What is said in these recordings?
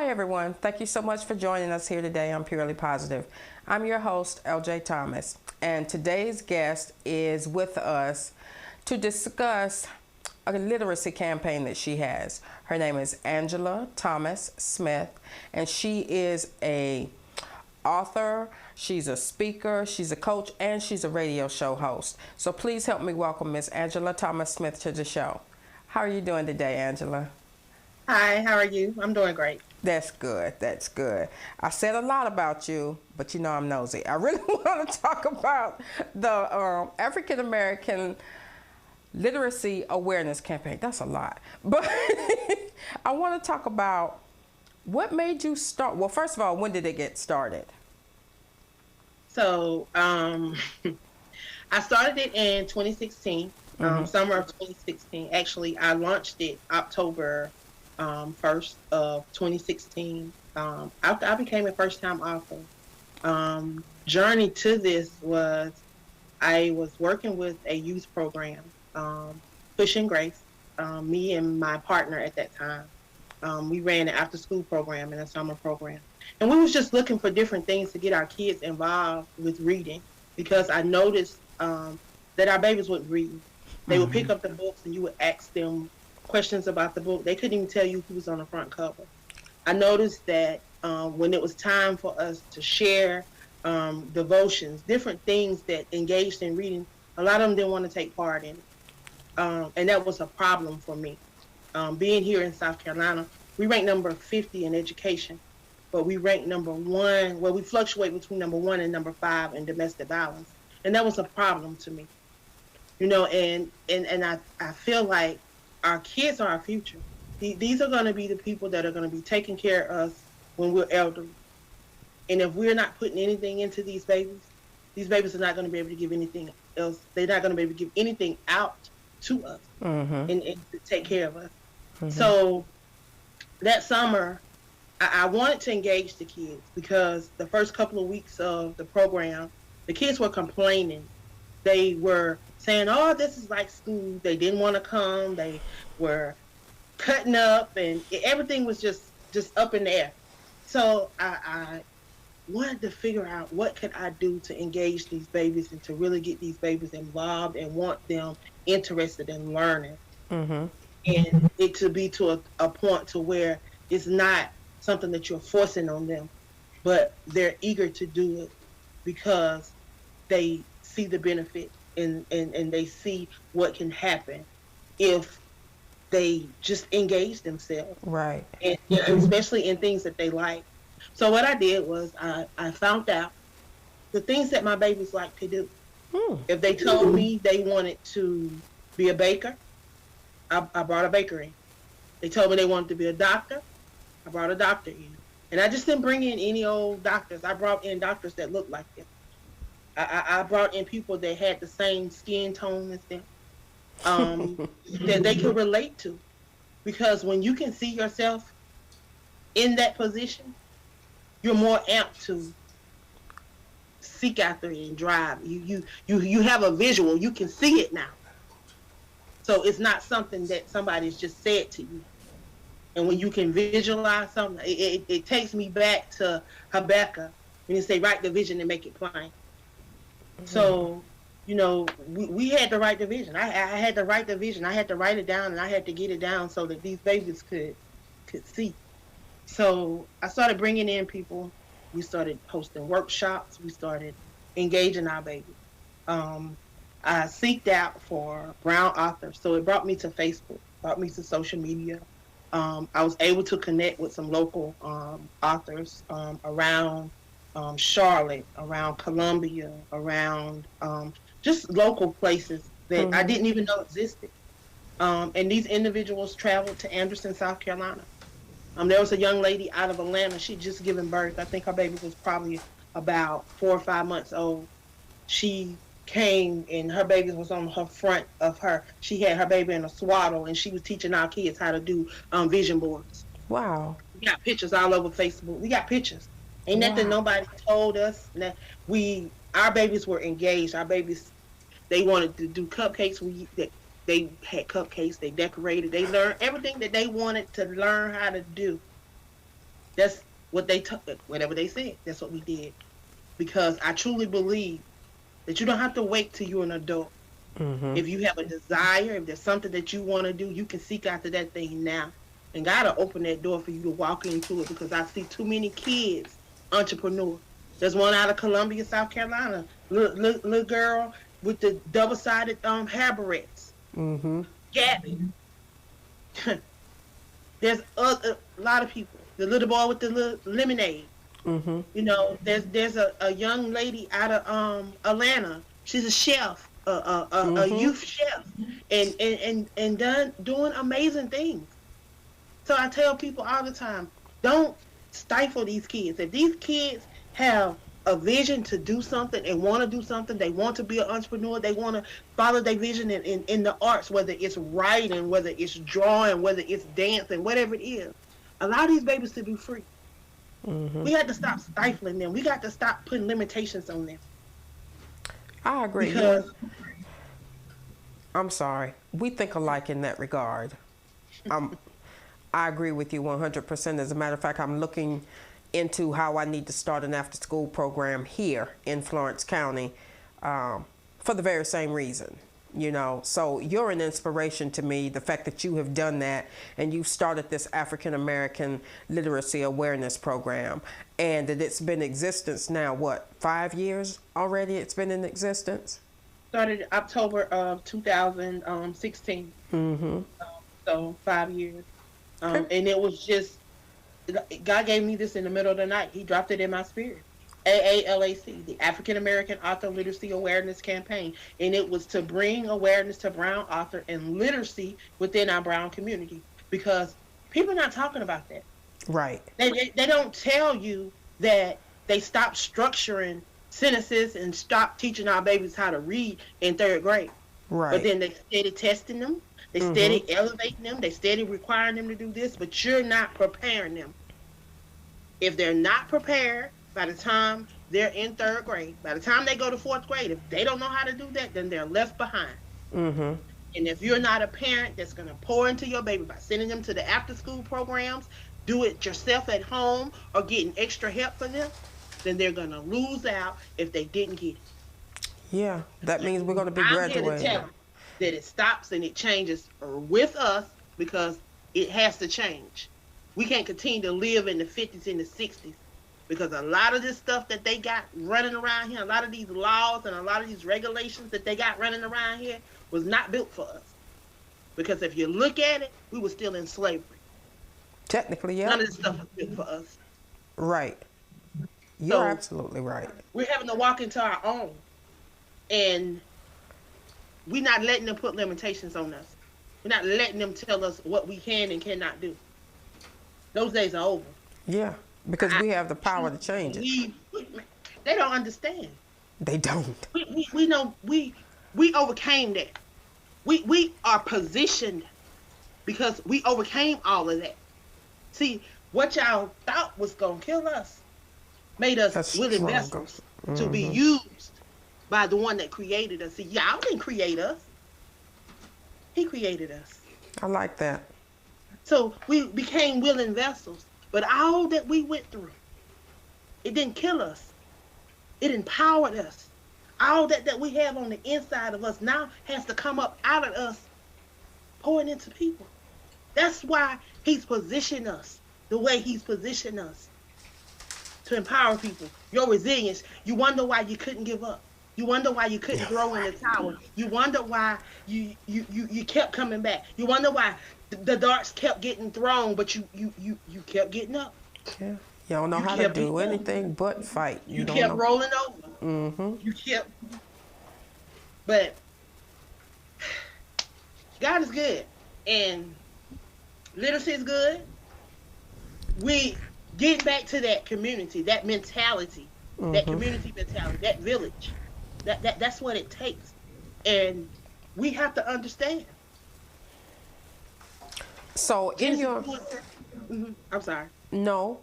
Hi, everyone. Thank you so much for joining us here today on Purely Positive. I'm your host, LJ Thomas, and today's guest is with us to discuss a literacy campaign that she has. Her name is Angela Thomas Smith, and she is a author, she's a speaker, she's a coach, and she's a radio show host. So please help me welcome Miss Angela Thomas Smith to the show. How are you doing today, Angela? Hi, how are you? I'm doing great. That's good. That's good. I said a lot about you, but you know I'm nosy. I really want to talk about the African American Literacy Awareness Campaign. That's a lot. But I want to talk about what made you start. Well, first of all, when did it get started? So, I started it in 2016, summer of 2016. Actually, I launched it October 1st of 2016. After I became a first-time author. Journey to this was I was working with a youth program, Pushing Grace. Me and my partner at that time, we ran an after-school program and a summer program, and we was just looking for different things to get our kids involved with reading, because I noticed that our babies wouldn't read. They would pick up the books and you would ask them questions about the book. They couldn't even tell you who was on the front cover. I noticed that when it was time for us to share devotions, different things that engaged in reading, a lot of them didn't want to take part in it. And that was a problem for me. Being here in South Carolina, we rank number 50 in education, but we rank number 1, well, we fluctuate between number 1 and number 5 in domestic violence. And that was a problem to me. You know, and I feel like our kids are our future. These are going to be the people that are going to be taking care of us when we're elderly. And if we're not putting anything into these babies are not going to be able to give anything else. They're not going to be able to give anything out to us and to take care of us. So that summer, I wanted to engage the kids, because the first couple of weeks of the program, the kids were complaining. They were saying, oh, this is like school. They didn't want to come. They were cutting up, and everything was just up in the air. So I wanted to figure out what could I do to engage these babies and to really get these babies involved and want them interested in learning. And it to be to a point to where it's not something that you're forcing on them, but they're eager to do it because they see the benefit and they see what can happen if they just engage themselves. Right. And especially in things that they like. So what I did was I found out the things that my babies like to do. If they told me they wanted to be a baker, I brought a baker in. They told me they wanted to be a doctor, I brought a doctor in. And I just didn't bring in any old doctors. I brought in doctors that looked like them. I brought in people that had the same skin tone as them, that they could relate to. Because when you can see yourself in that position, you're more amped to seek after it and drive. You have a visual. You can see it now. So it's not something that somebody's just said to you. And when you can visualize something, it takes me back to Habakkuk when you say, write the vision and make it plain. So, you know, we had to write the vision. I had to write the vision. I had to write it down, and I had to get it down so that these babies could see. So I started bringing in people. We started hosting workshops. We started engaging our babies. I seeked out for brown authors. So it brought me to Facebook, brought me to social media. I was able to connect with some local authors around Charlotte, around Columbia, around just local places that I didn't even know existed. And these individuals traveled to Anderson, South Carolina. There was a young lady out of Atlanta. She'd just given birth. I think her baby was probably about 4 or 5 months old. She came and her baby was on her front of her. She had her baby in a swaddle, and she was teaching our kids how to do vision boards. Wow. We got pictures all over Facebook. We got pictures. Ain't nothing nobody told us. That our babies were engaged. Our babies, they wanted to do cupcakes. They had cupcakes. They decorated. They learned everything that they wanted to learn how to do. That's what they took. Whatever they said, that's what we did. Because I truly believe that you don't have to wait till you're an adult. If you have a desire, if there's something that you want to do, you can seek after that thing now. And God will open that door for you to walk into it, because I see too many kids, entrepreneurs. There's one out of Columbia, South Carolina, little girl with the double-sided hair barrettes. Gabby. There's a lot of people. The little boy with the little lemonade. You know, there's a young lady out of Atlanta. She's a chef, a youth chef, and doing amazing things. So I tell people all the time, don't stifle these kids. If these kids have a vision to do something and want to do something, they want to be an entrepreneur, they want to follow their vision in the arts, whether it's writing, whether it's drawing, whether it's dancing, whatever it is, allow these babies to be free. We got to stop stifling them. We got to stop putting limitations on them. I agree. Because I'm sorry. We think alike in that regard. I agree with you 100%. As a matter of fact, I'm looking into how I need to start an after-school program here in Florence County for the very same reason. You know, so you're an inspiration to me, the fact that you have done that and you started this African American literacy awareness program, and that it's been in existence now, what, 5 years already it's been in existence? Started October of 2016. So 5 years. And it was just, God gave me this in the middle of the night. He dropped it in my spirit. AAALAC, the African American Author Literacy Awareness Campaign, and it was to bring awareness to brown author and literacy within our brown community, because people are not talking about that. Right. They don't tell you that they stopped structuring sentences and stopped teaching our babies how to read in 3rd grade. Right. But then they steady testing them, they steady elevating them, they steady requiring them to do this, but you're not preparing them. If they're not prepared, by the time they're in 3rd grade, by the time they go to 4th grade, if they don't know how to do that, then they're left behind. And if you're not a parent that's going to pour into your baby by sending them to the after-school programs, do it yourself at home, or getting extra help for them, then they're going to lose out if they didn't get it. Yeah, that means we're going to be graduating. I'm here to tell them that it stops and it changes with us, because it has to change. We can't continue to live in the 50s and the 60s. Because a lot of this stuff that they got running around here, a lot of these laws and a lot of these regulations that they got running around here was not built for us. Because if you look at it, we were still in slavery. Technically, yeah. None of this stuff was built for us. Right. You're absolutely right. We're having to walk into our own. And we're not letting them put limitations on us. We're not letting them tell us what we can and cannot do. Those days are over. Yeah. Because we have the power to change it. They don't understand. They don't. We know we overcame that. We are positioned because we overcame all of that. See, what y'all thought was gonna kill us made us willing vessels to be used by the one that created us. See, y'all didn't create us. He created us. I like that. So we became willing vessels. But all that we went through, it didn't kill us. It empowered us. All that we have on the inside of us now has to come up out of us, pouring into people. That's why he's positioned us the way he's positioned us, to empower people. Your resilience, you wonder why you couldn't give up. You wonder why you couldn't throw in the towel. You wonder why you kept coming back. You wonder why the darts kept getting thrown, but you kept getting up. Yeah. You don't know how to do anything but fight. You kept rolling over. You kept. But God is good, and literacy is good. We get back to that community, that mentality, that community mentality, that village. That's what it takes, and we have to understand. So in your, I'm sorry. No,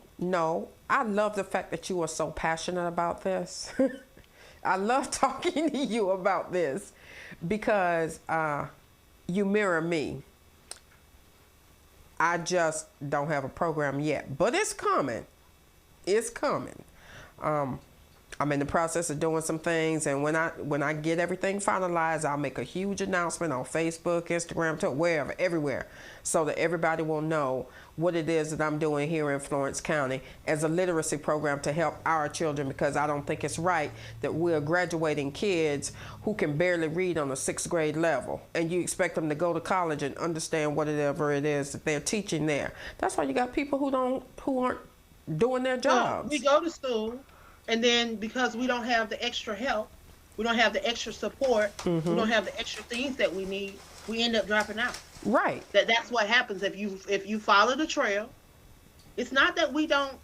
I love the fact that you are so passionate about this. I love talking to you about this because you mirror me. I just don't have a program yet, but it's coming. It's coming. I'm in the process of doing some things, and when I get everything finalized, I'll make a huge announcement on Facebook, Instagram, Twitter, wherever, everywhere, so that everybody will know what it is that I'm doing here in Florence County as a literacy program to help our children, because I don't think it's right that we're graduating kids who can barely read on a 6th grade level, and you expect them to go to college and understand whatever it is that they're teaching there. That's why you got people who aren't doing their jobs. We go to school, and then because we don't have the extra help, we don't have the extra support, we don't have the extra things that we need, we end up dropping out. Right. That's what happens if you follow the trail. It's not that we don't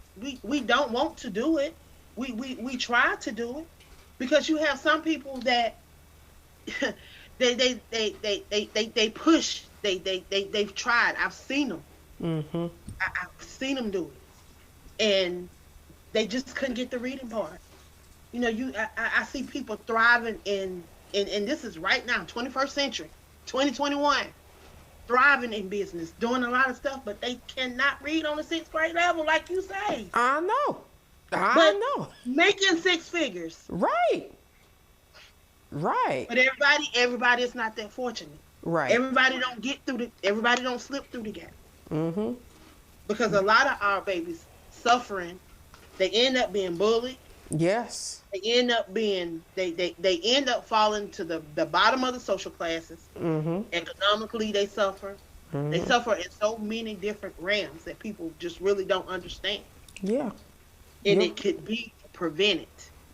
want to do it. We try to do it, because you have some people that they push. They've tried. I've seen them. I've seen them do it, and they just couldn't get the reading part. You know, I see people thriving in this is right now, 21st century, 2021, thriving in business, doing a lot of stuff, but they cannot read on the 6th grade level, like you say. I know. Making 6 figures. Right. But everybody is not that fortunate. Right. Everybody don't slip through the gap. Because a lot of our babies suffering, they end up being bullied. Yes. They end up being they end up falling to the bottom of the social classes. Economically, they suffer. They suffer in so many different realms that people just really don't understand. Yeah. And it could be prevented.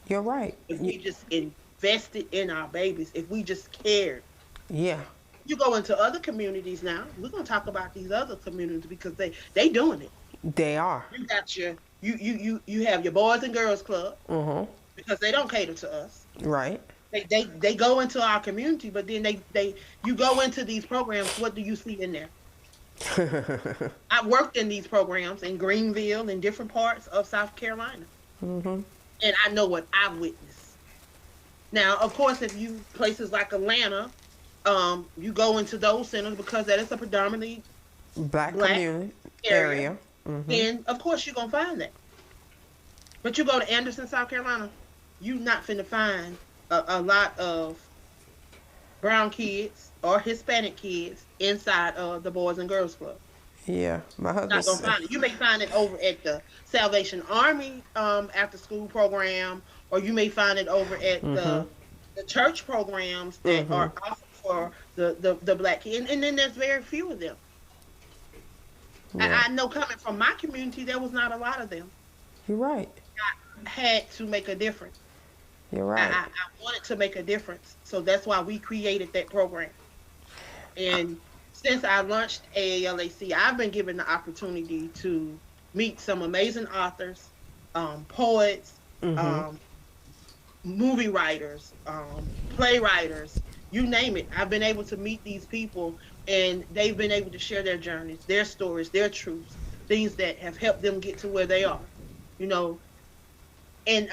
You're right. If we just invested in our babies, if we just cared. Yeah. You go into other communities now. We're gonna talk about these other communities because they doing it. They are. You got you have your Boys and Girls Club because they don't cater to us. Right. They go into our community, but then you go into these programs. What do you see in there? I've worked in these programs in Greenville and different parts of South Carolina, and I know what I've witnessed. Now, of course, if you places like Atlanta, you go into those centers because that is a predominantly black community area. And of course you're gonna find that. But you go to Anderson, South Carolina, you're not finna find a lot of brown kids or Hispanic kids inside of the Boys and Girls Club. Yeah, my husband. Not gonna find it. You may find it over at the Salvation Army after school program, or you may find it over at the church programs that are offered for the black kids, and then there's very few of them. Yeah. I know coming from my community, there was not a lot of them. You're right. I had to make a difference. You're right. I wanted to make a difference, so that's why we created that program. And since I launched AAALAC, I've been given the opportunity to meet some amazing authors, poets, movie writers, playwriters, you name it. I've been able to meet these people, and they've been able to share their journeys, their stories, their truths, things that have helped them get to where they are, you know. And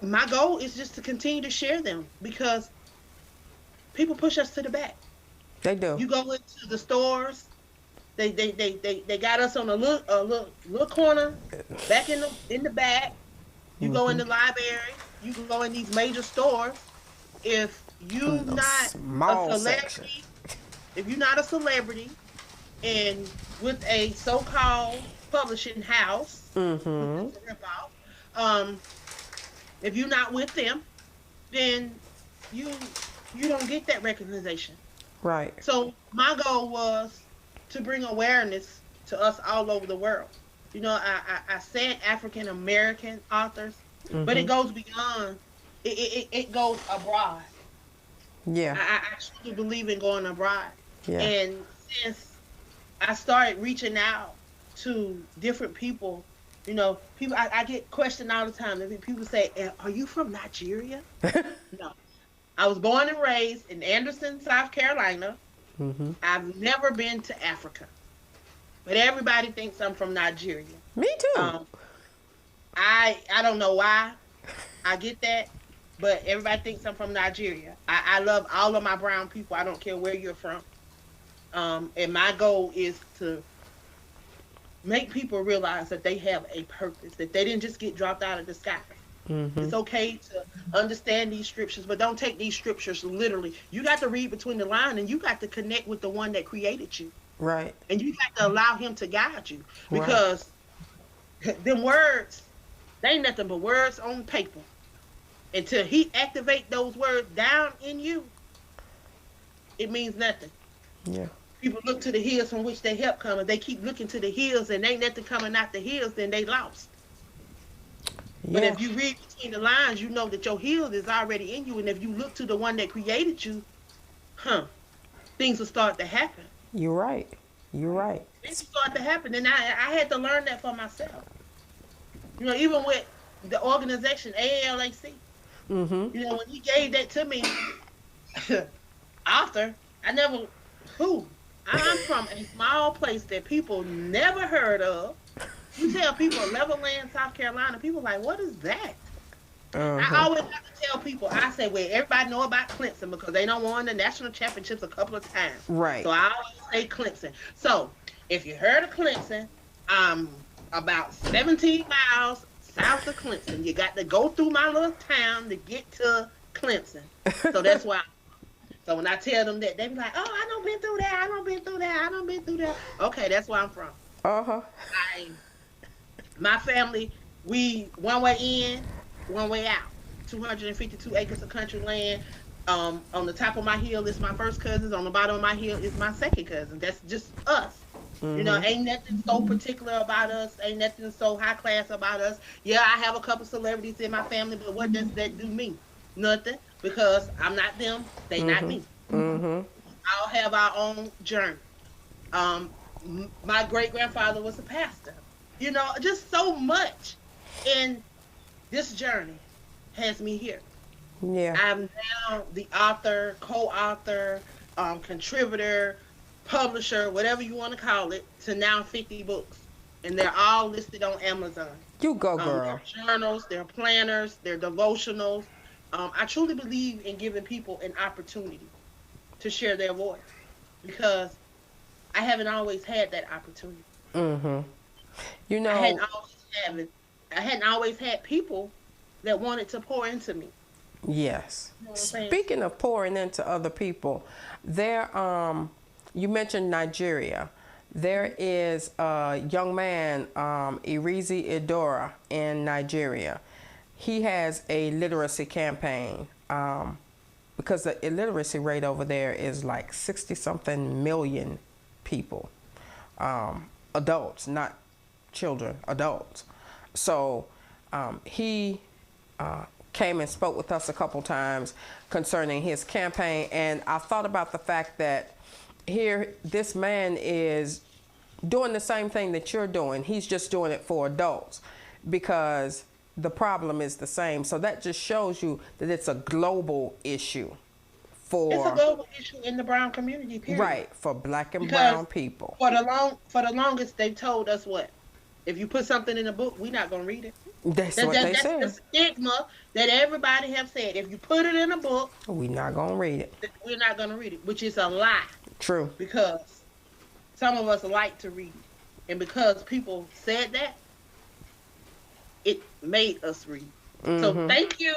my goal is just to continue to share them, because people push us to the back. They do. You go into the stores, they got us on a little corner back in the back. You go in the library, you can go in these major stores. If you're not a celebrity, if you're not a celebrity, and with a so-called publishing house, if you're not with them, then you don't get that recognition. Right. So my goal was to bring awareness to us all over the world. You know, I said African American authors, but it goes beyond. It goes abroad. Yeah. I truly believe in going abroad. Yeah. And since I started reaching out to different people, you know, people, I get questioned all the time. People say, "Are you from Nigeria?" No. I was born and raised in Anderson, South Carolina. I've never been to Africa, but everybody thinks I'm from Nigeria. Me too. I don't know why I get that, but everybody thinks I'm from Nigeria. I love all of my brown people. I don't care where you're from. And my goal is to make people realize that they have a purpose, that they didn't just get dropped out of the sky. Mm-hmm. It's okay to understand these scriptures, but don't take these scriptures literally. You got to read between the lines, and you got to connect with the one that created you. Right. And you got to allow him to guide you. Right. Because them words, they ain't nothing but words on paper. Until he activate those words down in you, it means nothing. Yeah. People look to the hills from which their help coming. They keep looking to the hills and ain't nothing coming out the hills, then they lost. But Yeah. if you read between the lines, you know that your heal is already in you. And if you look to the one that created you, things will start to happen. You're right. You're right. Things will start to happen. And I had to learn that for myself. You know, even with the organization, AAALAC, Mm-hmm. you know, when he gave that to me, author, I'm from a small place that people never heard of. You tell people Levelland, South Carolina, people like, what is that? I always have to tell people, I say, well, everybody know about Clemson because they don't won the national championships a couple of times. Right. So I always say Clemson. So if you heard of Clemson, about 17 miles south of Clemson. You got to go through my little town to get to Clemson. So that's why. So when I tell them that, they be like, oh, I done been through that. I done been through that. I done been through that. Okay, that's where I'm from. Uh-huh. My family, we one way in, one way out. 252 acres of country land. On the top of my hill is my first cousins. On the bottom of my hill is my second cousin. That's just us. You know, ain't nothing so particular about us. Ain't nothing so high class about us. Yeah, I have a couple celebrities in my family, but what does that do me? Nothing, because I'm not them. They not me. Mm-hmm. All have our own journey. My great-grandfather was a pastor. You know, just so much in this journey has me here. Yeah. I'm now the author, co-author, contributor, publisher, whatever you want to call it, to now 50 books. And they're all listed on Amazon. You go, girl. Their journals, their planners, their devotionals. I truly believe in giving people an opportunity to share their voice because I haven't always had that opportunity. Mm-hmm. You know, I hadn't always had people that wanted to pour into me. yes. You know what I'm saying? Speaking of pouring into other people, you mentioned Nigeria. There is a young man, Irizi Idora, in Nigeria. He has a literacy campaign because the illiteracy rate over there is like 60-something million people, adults, not children, adults. So he came and spoke with us a couple times concerning his campaign, and I thought about the fact that here this man is doing the same thing that you're doing. He's just doing it for adults because the problem is the same. So that just shows you that it's a global issue It's a global issue in the brown community, period. Right, for black and brown people. For the longest, they've told us what? If you put something in a book, we're not going to read it. That's what they said. That's the stigma that everybody have said. If you put it in a book, We're not going to read it. we're not going to read it, which is a lie. True. Because some of us like to read it. And because people said that, it made us read. So thank you.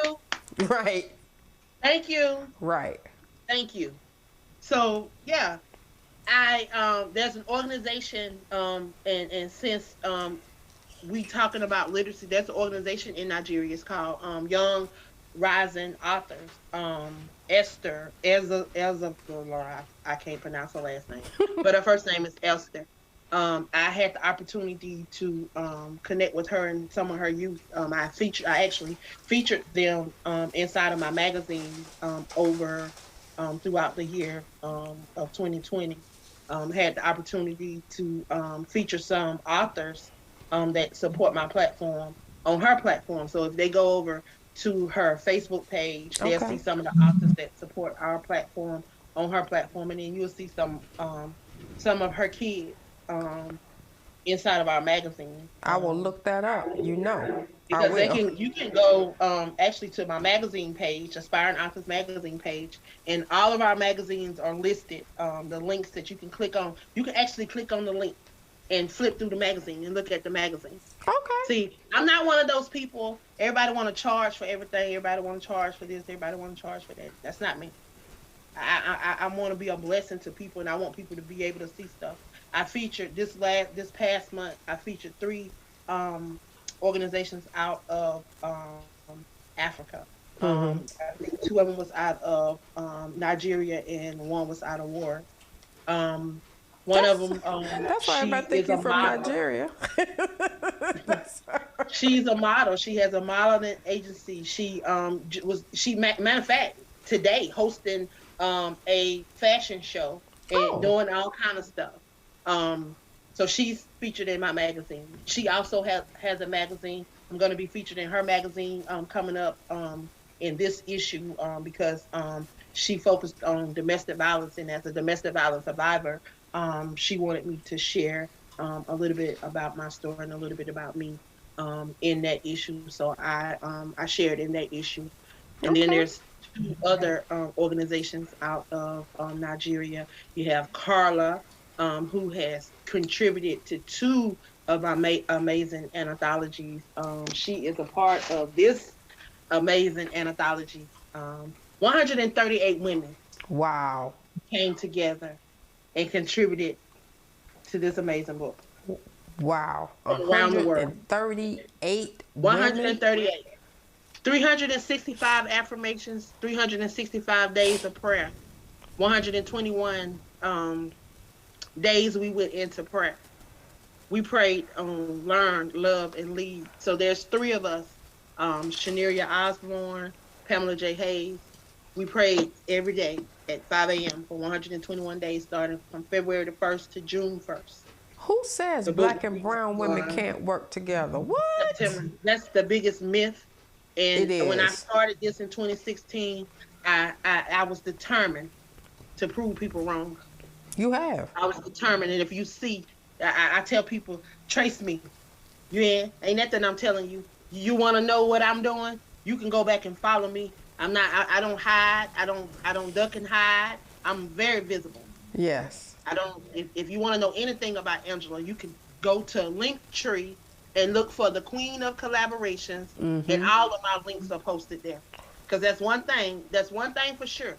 Right. Thank you. Right. Thank you. So yeah, there's an organization, and since we talking about literacy, there's an organization in Nigeria. It's called Young Rising Authors. Esther, I can't pronounce her last name, but her first name is Esther. I had the opportunity to connect with her and some of her youth. I actually featured them inside of my magazine over throughout the year of 2020. Had the opportunity to feature some authors that support my platform on her platform. So if they go over to her Facebook page, they'll see some of the authors that support our platform on her platform, and then you'll see some of her kids inside of our magazine. I will look that up. Because you can go actually to my magazine page, Aspiring Authors magazine page, and all of our magazines are listed. The links that you can click on, you can actually click on the link and flip through the magazine and look at the magazine. Okay. See, I'm not one of those people. Everybody want to charge for everything. Everybody want to charge for this. Everybody want to charge for that. That's not me. I want to be a blessing to people, and I want people to be able to see stuff. I featured this past month. I featured 3 organizations out of Africa. I think 2 of them was out of Nigeria, and 1 was out of war. One of them, That's why she everybody think is you're a from model. Nigeria. She's a model. She has a modeling agency. She matter of fact, today hosting a fashion show and doing all kind of stuff. So she's featured in my magazine. She also has a magazine. I'm going to be featured in her magazine coming up in this issue because she focused on domestic violence, and as a domestic violence survivor, she wanted me to share a little bit about my story and a little bit about me in that issue. So I shared in that issue. And then there's 2 other organizations out of Nigeria. You have Carla, who has contributed to 2 of my amazing anthologies. She is a part of this amazing anthology. 138 women Wow. came together and contributed to this amazing book. Wow. Around the world. 138 138. 365 affirmations, 365 days of prayer, 121 days we went into prayer. We prayed on learn, love, and lead. So there's 3 of us, Shaneria Osborne, Pamela J. Hayes. We prayed every day at 5 a.m. for 121 days, starting from February the 1st to June 1st. Who says black and brown women can't work together? What? September. That's the biggest myth. And It is. when I started this in 2016, I was determined to prove people wrong. You have. I was determined, and if you see, I tell people, trace me. Ain't nothing I'm telling you. You want to know what I'm doing? You can go back and follow me. I'm not. I don't hide. I don't duck and hide. I'm very visible. Yes. I don't. If you want to know anything about Angela, you can go to Linktree and look for the Queen of Collaborations, and all of my links are posted there. Because that's one thing. That's one thing for sure.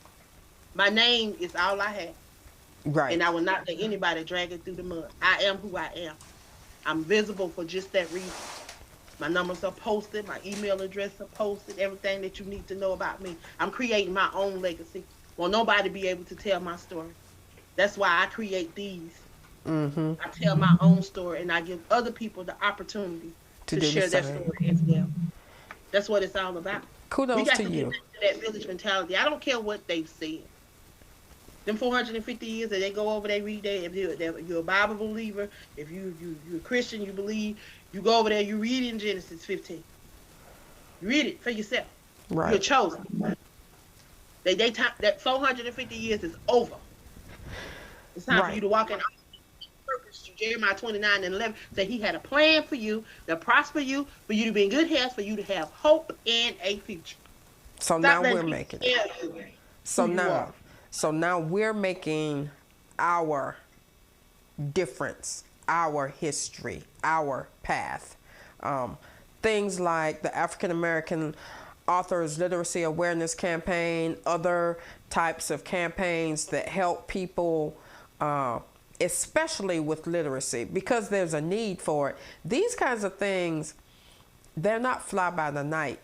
My name is all I have. Right. And I will not let anybody drag it through the mud. I am who I am. I'm visible for just that reason. My numbers are posted. My email address are posted. Everything that you need to know about me. I'm creating my own legacy. Will nobody be able to tell my story? That's why I create these. I tell my own story, and I give other people the opportunity to share their story as well. That's what it's all about. Kudos we got to to you. get back to that village mentality. I don't care what they've said. Them 450 years that they go over, they read there. If you're a Bible believer, if you're a Christian, you believe, you go over there, you read in Genesis 15. You read it for yourself. Right. You're chosen. That 450 years is over. It's time for you to walk in purpose. Jeremiah 29:11 said he had a plan for you to prosper you, for you to be in good health, for you to have hope and a future. So now we're making it. So now we're making our difference, our history, our path. Things like the African American Authors Literacy Awareness Campaign, other types of campaigns that help people, especially with literacy, because there's a need for it. These kinds of things, they're not fly-by-the-night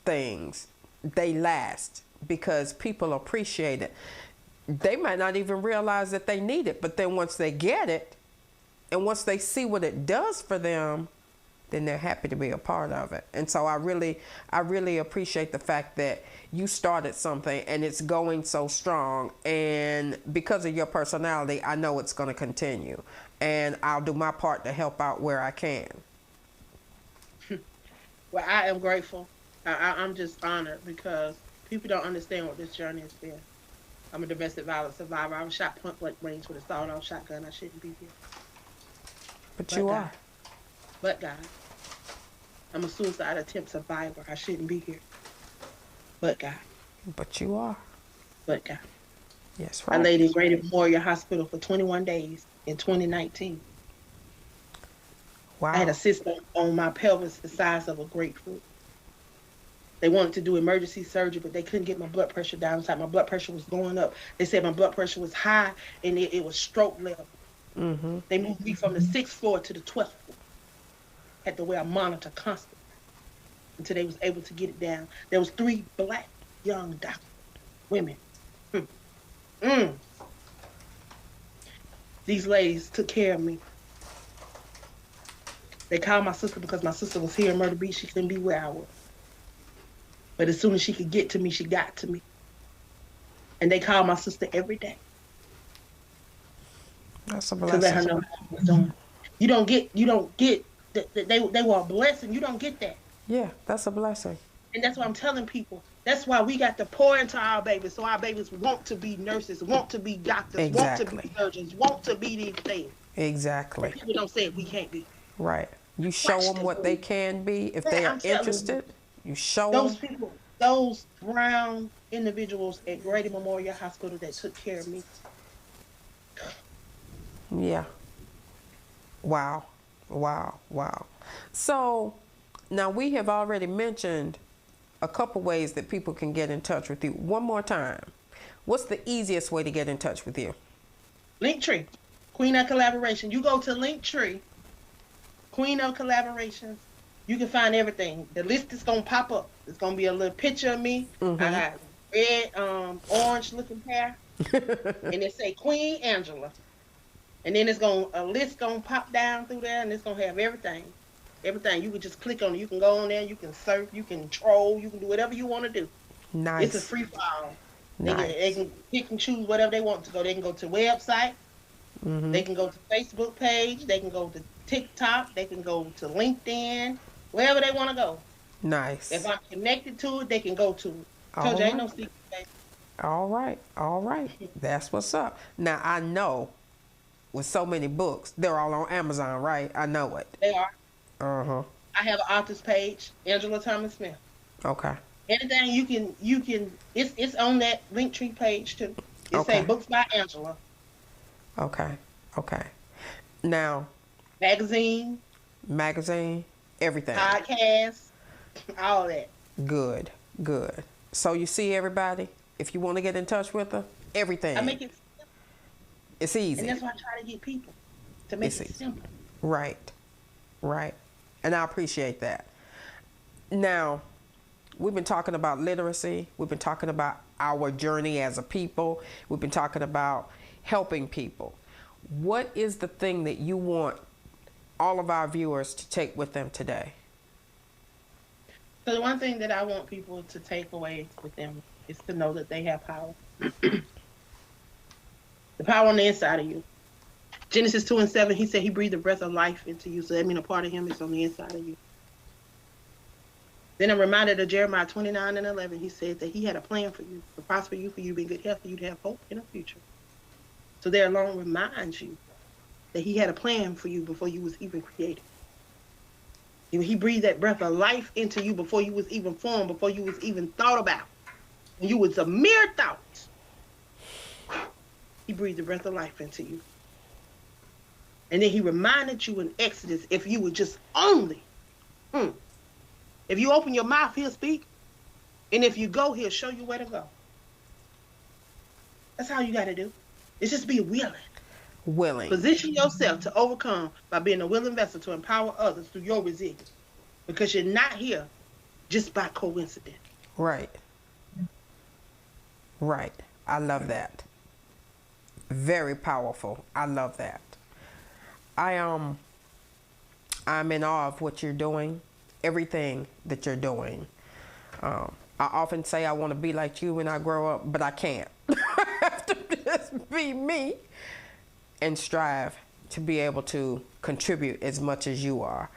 things. They last because people appreciate it. They might not even realize that they need it, but then once they get it, and once they see what it does for them, then they're happy to be a part of it. And so I really appreciate the fact that you started something and it's going so strong, and because of your personality, I know it's going to continue, and I'll do my part to help out where I can. Well, I am grateful. I'm just honored because people don't understand what this journey has been. I'm a domestic violence survivor. I was shot point blank range with a sawed-off shotgun. I shouldn't be here. But you are. But God. I'm a suicide attempt survivor. I shouldn't be here. But God. But you are. But God. Yes, right. I laid in Greater Memorial Hospital for 21 days in 2019. I had Wow. a cyst on my pelvis the size of a grapefruit. They wanted to do emergency surgery, but they couldn't get my blood pressure down. It's like my blood pressure was going up. They said my blood pressure was high and it was stroke level. Mm-hmm. They moved me from the 6th floor to the 12th floor. Had to wear a monitor constantly until they was able to get it down. There was 3 black young doctors, women. Mm. These ladies took care of me. They called my sister because my sister was here in Myrtle Beach. She couldn't be where I was. But as soon as she could get to me, she got to me. And they called my sister every day That's a to let her blessing. know how I was doing. You don't get, they were a blessing. You don't get that. Yeah, that's a blessing. And that's what I'm telling people. That's why we got to pour into our babies, so our babies want to be nurses, want to be doctors, want to be Exactly. surgeons, want to be these things. Exactly. People don't say we can't be. Right. You show Watch them this what they movie. can be. If Man, they are I'm telling you, interested, you show those them. people, those brown individuals at Grady Memorial Hospital that took care of me. Yeah. Wow. Wow. Wow. So now we have already mentioned a couple ways that people can get in touch with you. One more time. What's the easiest way to get in touch with you? Linktree, Queen of Collaboration. You go to Linktree, Queen of Collaborations. You can find everything. The list is gonna pop up. It's gonna be a little picture of me. Mhm. I got red, orange looking hair, and it say Queen Angela. And then a list gonna pop down through there, and it's gonna have everything. Everything. You can just click on it. You can go on there. You can surf. You can troll. You can do whatever you want to do. Nice. It's a free file. Nice. They can pick and choose whatever they want to go. They can go to website. Mm-hmm. They can go to Facebook page. They can go to TikTok. They can go to LinkedIn. Wherever they want to go. Nice. If I'm connected to it, they can go to it. All Told you, ain't right. no secret. Baby. All right. All right. That's what's up. Now, I know with so many books, they're all on Amazon, right? I know it. They are. Uh-huh. I have an author's page, Angela Thomas Smith. Okay. Anything you can. It's on that Linktree page too. It Okay. say books by Angela. Okay. Okay. Now, Magazine, magazine, everything. podcast, all that. Good. Good. So you see, everybody, if you want to get in touch with her, everything. I make it simple. It's easy. And that's why I try to get people to make It's it easy. simple. Right. Right. And I appreciate that. Now, we've been talking about literacy. We've been talking about our journey as a people. We've been talking about helping people. What is the thing that you want all of our viewers to take with them today? So the one thing that I want people to take away with them is to know that they have power. The power on the inside of you. Genesis 2:7, he said he breathed the breath of life into you. So that means a part of him is on the inside of you. Then I'm reminded of Jeremiah 29:11. He said that he had a plan for you, to prosper you, for you to be in good health, for you to have hope in the future. So there alone reminds you that he had a plan for you before you was even created. He breathed that breath of life into you before you was even formed, before you was even thought about. When you was a mere thought, he breathed the breath of life into you. And then he reminded you in Exodus, if you would just only, if you open your mouth, he'll speak. And if you go, he'll show you where to go. That's all you got to do. It's just be willing. Willing. Position yourself to overcome by being a willing vessel to empower others through your resilience. Because you're not here just by coincidence. Right. Right. I love that. Very powerful. I love that. I'm in awe of what you're doing, everything that you're doing. I often say I want to be like you when I grow up, but I can't. I have to just be me and strive to be able to contribute as much as you are.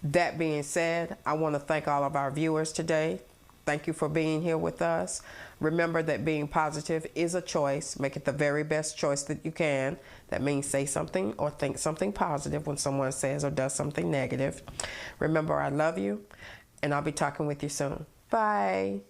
That being said, I want to thank all of our viewers today. Thank you for being here with us. Remember that being positive is a choice. Make it the very best choice that you can. That means say something or think something positive when someone says or does something negative. Remember, I love you, and I'll be talking with you soon. Bye.